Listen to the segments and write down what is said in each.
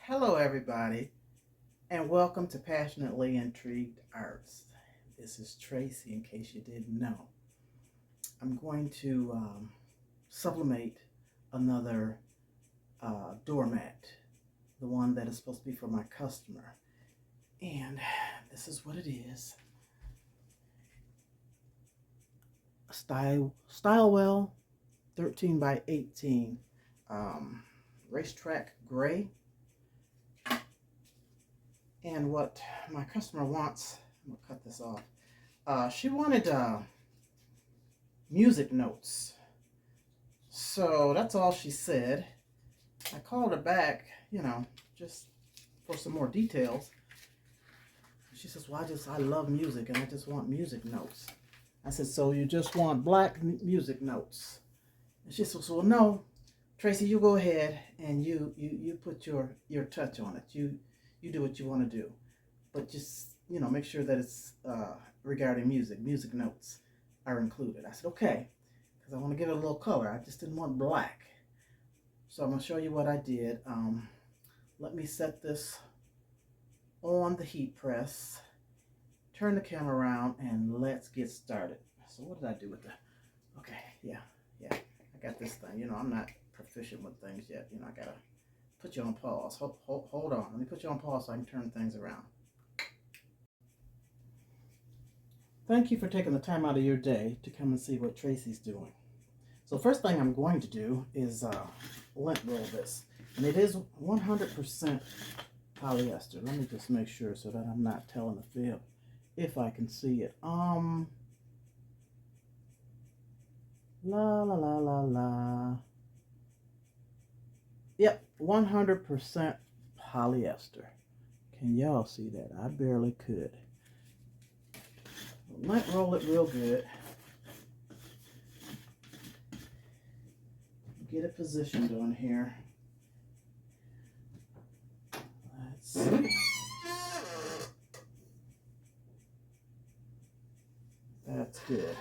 Hello, everybody, and welcome to Passionately Intrigued Arts. This is Tracy, in case you didn't know. I'm going to sublimate another doormat, the one that is supposed to be for my customer. And this is what it is. Stylewell 13 by 18 racetrack gray. And what my customer wants, I'm gonna cut this off. She wanted music notes. So that's all she said. I called her back, just for some more details. She says, well, I love music and I just want music notes. I said, so you just want black music notes? And she says, well, no, Tracy, you go ahead and you put your touch on it. You do what you want to do, but just, make sure that it's regarding music. Music notes are included. I said, okay, because I want to give it a little color. I just didn't want black. So I'm going to show you what I did. Let me set this on the heat press, turn the camera around, and let's get started. So what did I do with the, okay, yeah, I got this thing. I'm not proficient with things yet. I got to put you on pause. Hold on. Let me put you on pause so I can turn things around. Thank you for taking the time out of your day to come and see what Tracy's doing. So first thing I'm going to do is lint roll this. And it is 100% polyester. Let me just make sure so that I'm not telling a fib if I can see it. La la la la la. Yep, 100% polyester. Can y'all see that? I barely could. Lint roll it real good. Get it positioned on here. Let's see. That's good.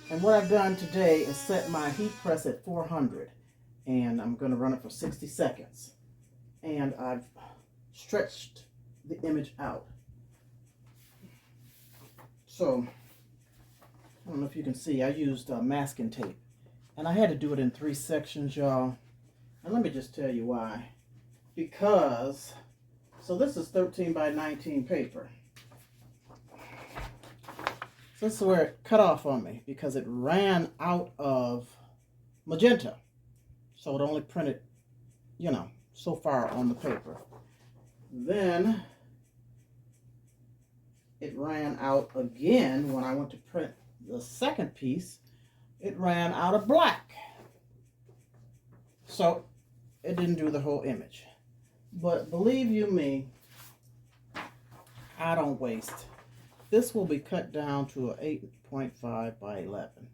And what I've done today is set my heat press at 400. And I'm going to run it for 60 seconds. And I've stretched the image out. So, I don't know if you can see, I used masking tape. And I had to do it in 3 sections, y'all. And let me just tell you why. Because, so this is 13 by 19 paper. So this is where it cut off on me because it ran out of magenta. So it only printed, so far on the paper. Then it ran out again when I went to print the second piece. It ran out of black. So it didn't do the whole image. But believe you me, I don't waste. This will be cut down to an 8.5 by 11.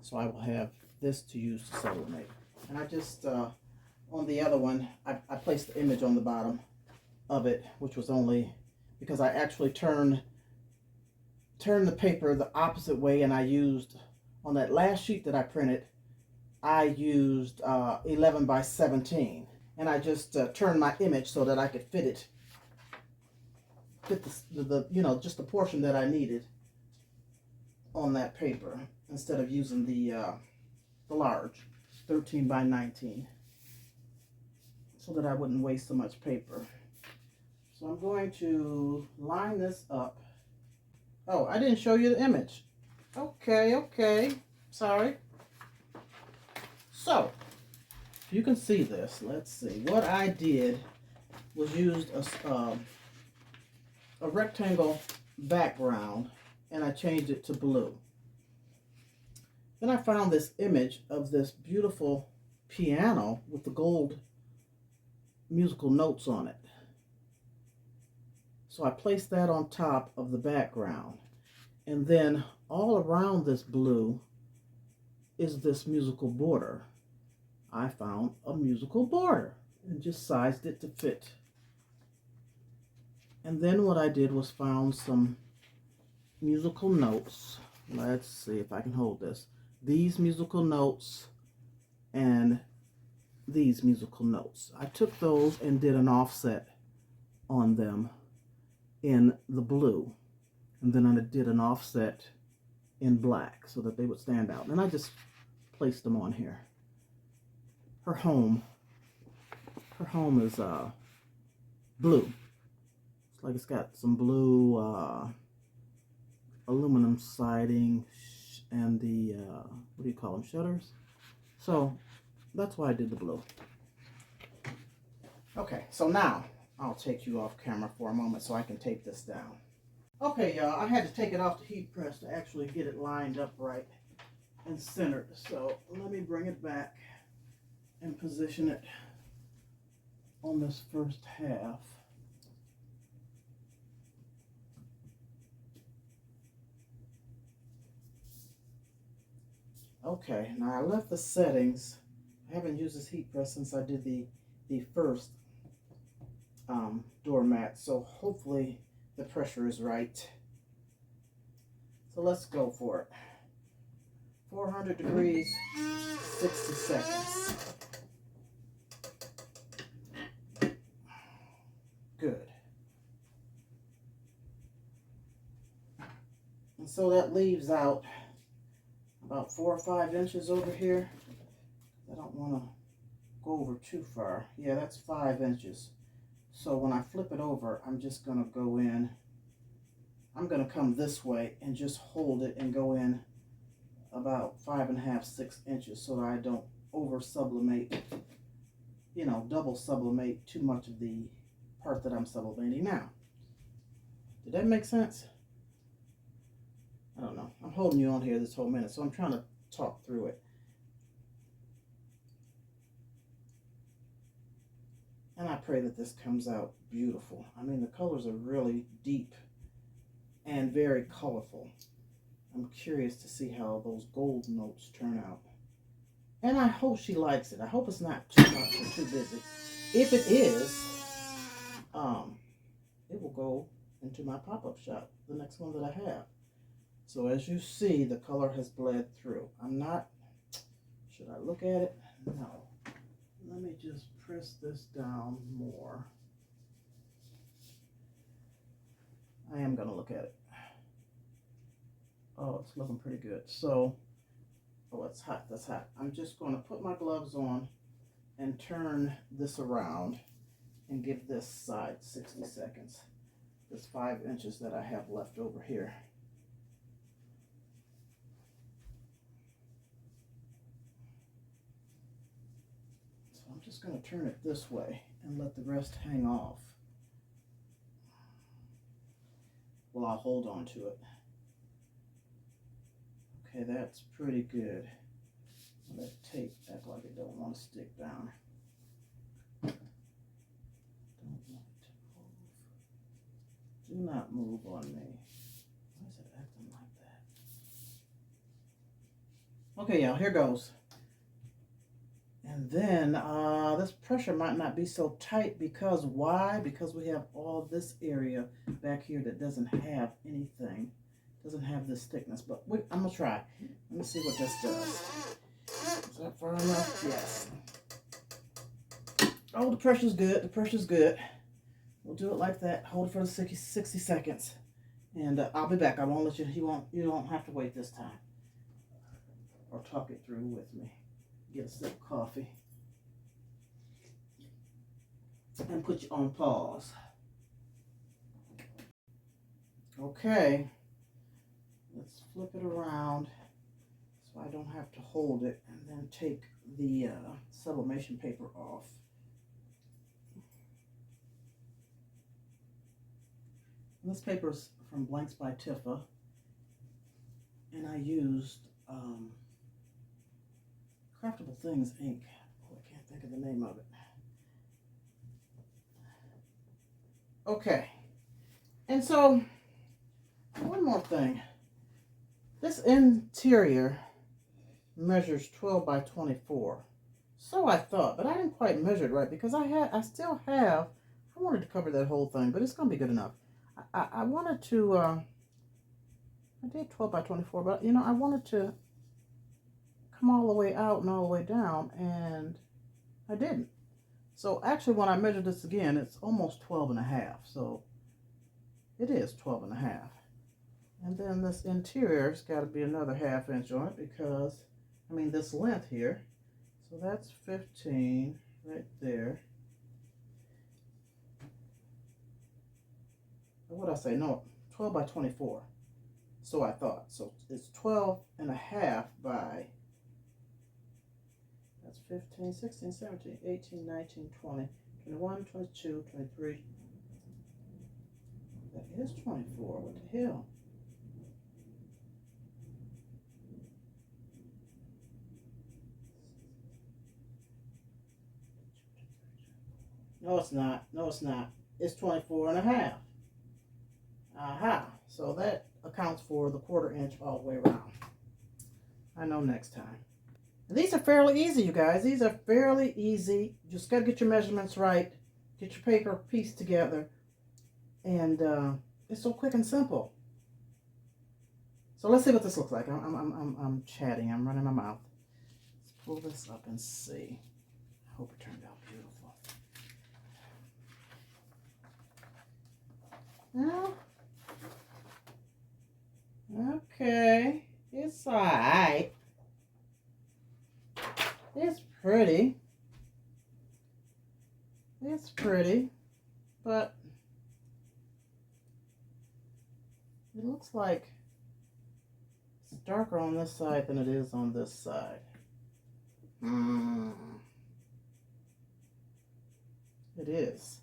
So I will have this to use to sublimate. And I just, on the other one, I placed the image on the bottom of it, which was only because I actually turned the paper the opposite way, and I used, on that last sheet that I printed, I used 11 by 17. And I just turned my image so that I could fit the just the portion that I needed on that paper, instead of using the large 13 by 19, so that I wouldn't waste so much paper. So I'm going to line this up. Oh, I didn't show you the image. Okay, sorry. So you can see this. Let's see. What I did was used a rectangle background, and I changed it to blue. Then I found this image of this beautiful piano with the gold musical notes on it. So I placed that on top of the background. And then all around this blue is this musical border. I found a musical border and just sized it to fit. And then what I did was found some musical notes. Let's see if I can hold this. These musical notes and these musical notes. I took those and did an offset on them in the blue. And then I did an offset in black so that they would stand out. And I just placed them on here. Her home is blue. It's like it's got some blue aluminum siding and the what do you call them, shutters? So that's why I did the blue. Okay, so now I'll take you off camera for a moment so I can tape this down. Okay, y'all, I had to take it off the heat press to actually get it lined up right and centered. So let me bring it back and position it on this first half. Okay, now I left the settings. I haven't used this heat press since I did the first doormat, so hopefully the pressure is right. So let's go for it. 400 degrees, 60 seconds. Good. And so that leaves out about 4 or 5 inches over here. I don't want to go over too far. Yeah, that's 5 inches. So when I flip it over, I'm just going to go in. I'm going to come this way and just hold it and go in about 5.5, 6 inches so that I don't over sublimate, you know, double sublimate too much of the part that I'm sublimating now. Did that make sense? I don't know. I'm holding you on here this whole minute, so I'm trying to talk through it. And I pray that this comes out beautiful. I mean, the colors are really deep and very colorful. I'm curious to see how those gold notes turn out. And I hope she likes it. I hope it's not too much or too busy. If it is, it will go into my pop-up shop, the next one that I have. So as you see, the color has bled through. I'm not, should I look at it? No. Let me just press this down more. I am going to look at it. Oh, it's looking pretty good. So, oh, it's hot. That's hot. I'm just going to put my gloves on and turn this around and give this side 60 seconds. This 5 inches that I have left over here. So I'm just going to turn it this way and let the rest hang off. Well, I'll hold on to it. Okay, that's pretty good. Let tape act like it don't want to stick down. Don't want it to move. Do not move on me. Why is it acting like that? Okay, y'all, here goes. And then this pressure might not be so tight because why? Because we have all this area back here that doesn't have anything. Doesn't have this thickness, but I'm going to try. Let me see what this does. Is that far enough? Yes. Oh, the pressure's good. The pressure's good. We'll do it like that. Hold it for the 60 seconds. And I'll be back. I won't let you, you don't have to wait this time. Or talk it through with me. Get a sip of coffee. And put you on pause. Okay. Let's flip it around so I don't have to hold it, and then take the sublimation paper off. And this paper's from Blanks by Tifa, and I used Craftable Things ink. Oh, I can't think of the name of it. Okay, and so one more thing. This interior measures 12 by 24. So I thought, but I didn't quite measure it right because I wanted to cover that whole thing, but it's going to be good enough. I wanted to, I did 12 by 24, but you know, I wanted to come all the way out and all the way down, and I didn't. So actually when I measure this again, it's almost 12.5. So it is 12.5. And then this interior's got to be another 1/2 inch on it because, I mean, this length here. So that's 15 right there. What did I say? No, 12 by 24. So I thought. So it's 12.5 by, that's 15, 16, 17, 18, 19, 20, 21, 22, 23. That is 24. What the hell? No, it's not. No, it's not. It's 24.5. Aha. So that accounts for the 1/4 inch all the way around. I know next time. And these are fairly easy, you guys. These are fairly easy. Just got to get your measurements right. Get your paper pieced together. And it's so quick and simple. So let's see what this looks like. I'm chatting. I'm running my mouth. Let's pull this up and see. I hope it turned out beautiful. Now, okay, it's alright. It's pretty. It's pretty, but it looks like it's darker on this side than it is on this side. It is.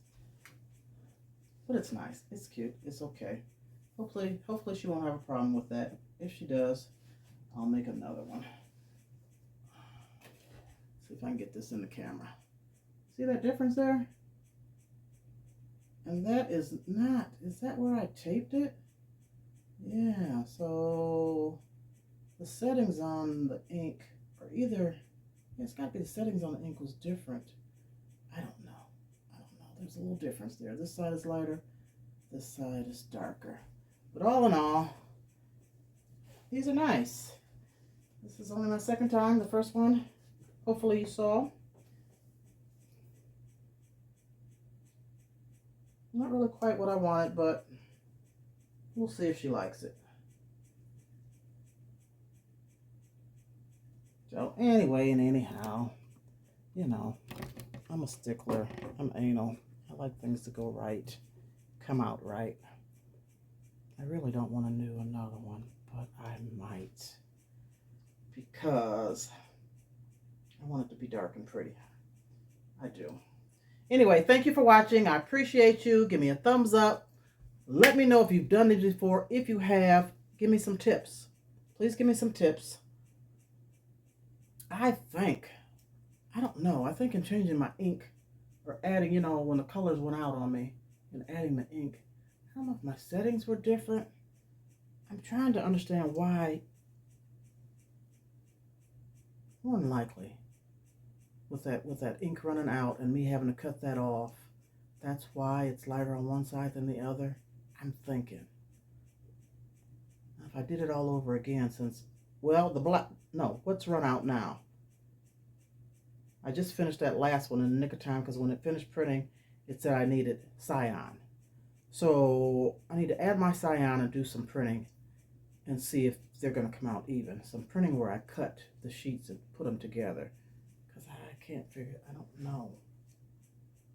But it's nice. It's cute. It's okay. Hopefully she won't have a problem with that. If she does, I'll make another one. See if I can get this in the camera. See that difference there? And that is not, is that where I taped it? Yeah, so the settings on the ink are either, yeah, it's got to be the settings on the ink was different. I don't know. There's a little difference there. This side is lighter, this side is darker. But all in all, these are nice. This is only my second time. The first one, hopefully you saw. Not really quite what I wanted, but we'll see if she likes it. So anyway and anyhow, you know, I'm a stickler. I'm anal. I like things to go right, come out right. I really don't want to do another one, but I might because I want it to be dark and pretty. I do. Anyway, thank you for watching. I appreciate you. Give me a thumbs up. Let me know if you've done it before. If you have, give me some tips. Please give me some tips. I don't know. I think in changing my ink or adding, you know, when the colors went out on me and adding the ink, I don't know if my settings were different. I'm trying to understand why. More than likely, with that ink running out and me having to cut that off, that's why it's lighter on one side than the other. I'm thinking. If I did it all over again, since, well, the black, no, what's run out now? I just finished that last one in the nick of time because when it finished printing, it said I needed cyan. So I need to add my cyan and do some printing and see if they're going to come out even. Some printing where I cut the sheets and put them together because I can't figure, I don't know.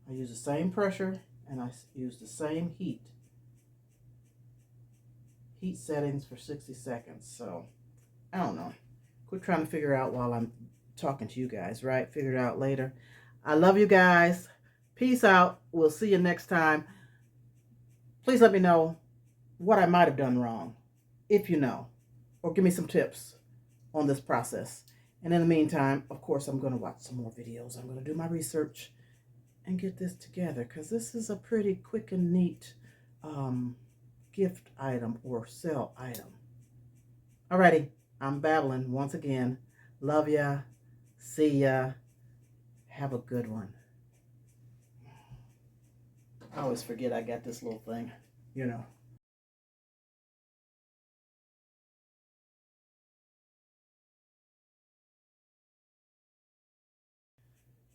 I use the same pressure and I use the same heat settings for 60 seconds. So I don't know. Quit trying to figure out while I'm talking to you guys, right? Figure it out later. I love you guys. Peace out. We'll see you next time. Please let me know what I might have done wrong, if you know, or give me some tips on this process. And in the meantime, of course, I'm going to watch some more videos. I'm going to do my research and get this together because this is a pretty quick and neat gift item or sell item. Alrighty, I'm babbling once again. Love ya. See ya. Have a good one. I always forget I got this little thing, you know.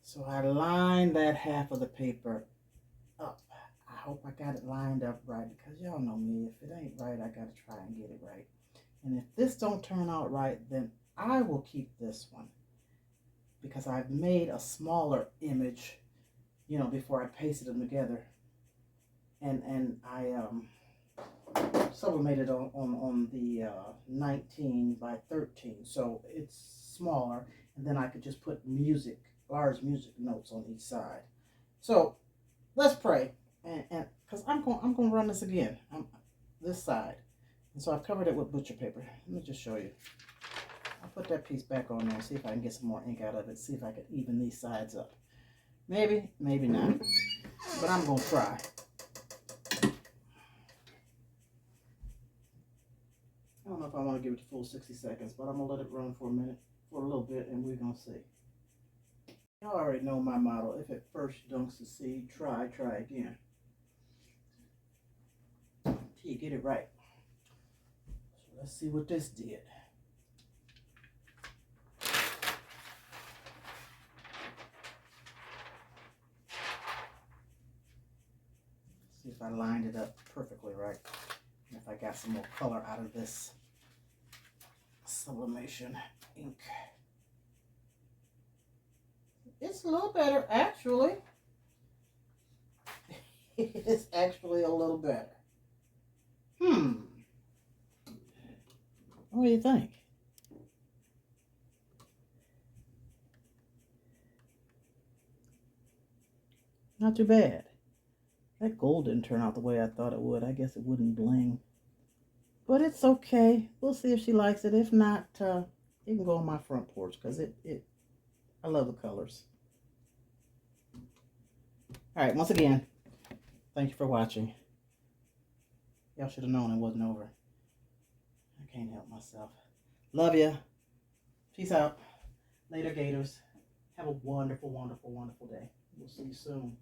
So I lined that half of the paper up. I hope I got it lined up right because y'all know me. If it ain't right, I gotta try and get it right. And if this don't turn out right, then I will keep this one because I've made a smaller image, you know, before I pasted them together. And I sublimated on the 19 by 13, so it's smaller, and then I could just put large music notes on each side. So let's pray, and because I'm going to run this again, this side, and so I've covered it with butcher paper. Let me just show you. I'll put that piece back on there and see if I can get some more ink out of it. See if I can even these sides up. Maybe, maybe not, but I'm going to try. I don't know if I want to give it the full 60 seconds, but I'm going to let it run for a little bit, and we're going to see. You already know my motto. If at first you don't succeed, try again. Till you get it right. So let's see what this did. See if I lined it up perfectly right. And if I got some more color out of this sublimation ink. It's a little better, actually. It is actually a little better. What do you think? Not too bad. That gold didn't turn out the way I thought it would. I guess it wouldn't bling. But it's okay. We'll see if she likes it. If not, it can go on my front porch because I love the colors. All right, once again, thank you for watching. Y'all should have known it wasn't over. I can't help myself. Love ya. Peace out. Later, Gators. Have a wonderful, wonderful, wonderful day. We'll see you soon.